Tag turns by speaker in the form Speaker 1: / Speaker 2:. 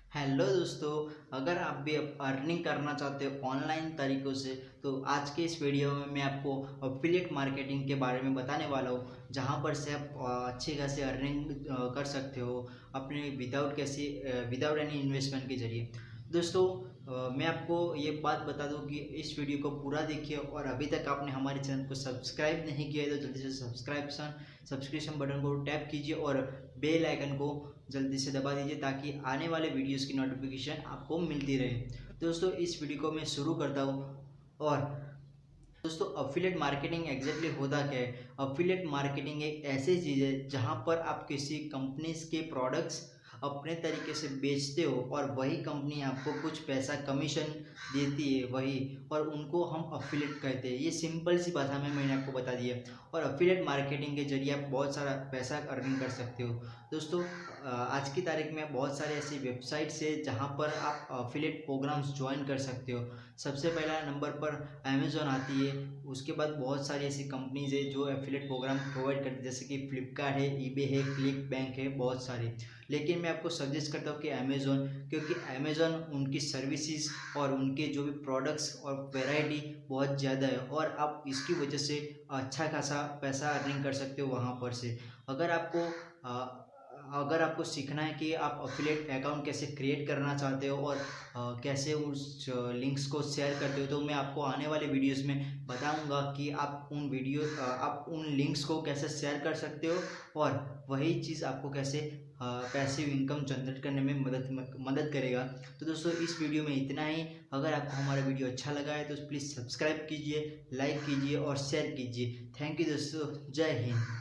Speaker 1: Hello दोस्तों, अगर आप भी अब अर्निंग करना चाहते हो ऑनलाइन तरीक़ों से तो आज के इस वीडियो में मैं आपको एफिलिएट मार्केटिंग के बारे में बताने वाला हूँ, जहाँ पर से आप अच्छी खासी अर्निंग कर सकते हो अपने विदाउट एनी इन्वेस्टमेंट के ज़रिए। दोस्तों, मैं आपको ये बात बता दूं कि इस वीडियो को पूरा देखिए और अभी तक आपने हमारे चैनल को सब्सक्राइब नहीं किया है तो जल्दी से सब्सक्रिप्शन बटन को टैप कीजिए और बेल आइकन को जल्दी से दबा दीजिए ताकि आने वाले वीडियोस की नोटिफिकेशन आपको मिलती रहे। दोस्तों, इस वीडियो को मैं शुरू करता हूँ। और दोस्तों, अफिलिएट मार्केटिंग एग्जैक्टली होता क्या है? अफिलिएट मार्केटिंग एक ऐसी चीज़ है जहाँ पर आप किसी कंपनीज के प्रोडक्ट्स अपने तरीके से बेचते हो और वही कंपनी आपको कुछ पैसा कमीशन देती है वही, और उनको हम अफिलिएट कहते हैं। ये सिंपल सी भाषा में मैंने आपको बता दिया। और अफिलिएट मार्केटिंग के जरिए आप बहुत सारा पैसा अर्निंग कर सकते हो। दोस्तों, आज की तारीख में बहुत सारे ऐसी वेबसाइट्स है जहाँ पर आप अफिलिएट प्रोग्राम्स ज्वाइन कर सकते हो। सबसे पहला नंबर पर अमेज़न आती है। उसके बाद बहुत सारी ऐसी कंपनीज है जो एफिलिएट प्रोग्राम प्रोवाइड करती है, जैसे कि फ्लिपकार्ट है, ईबे है, क्लिक बैंक है, बहुत सारे। लेकिन मैं आपको सजेस्ट करता हूँ कि अमेज़न, क्योंकि अमेज़न उनकी सर्विसेज और उनके जो भी प्रोडक्ट्स और वैरायटी बहुत ज़्यादा है और आप इसकी वजह से अच्छा खासा पैसा अर्निंग कर सकते हो वहाँ पर से। अगर आपको अगर आपको सीखना है कि आप अफिलिएट अकाउंट कैसे क्रिएट करना चाहते हो और कैसे उस लिंक्स को शेयर करते हो, तो मैं आपको आने वाले वीडियोस में बताऊंगा कि आप उन लिंक्स को कैसे शेयर कर सकते हो और वही चीज़ आपको कैसे पैसिव इनकम जनरेट करने में मदद करेगा। तो दोस्तों, इस वीडियो में इतना ही। अगर आपको हमारा वीडियो अच्छा लगा है तो प्लीज़ सब्सक्राइब कीजिए, लाइक कीजिए और शेयर कीजिए। थैंक यू दोस्तों, जय हिंद।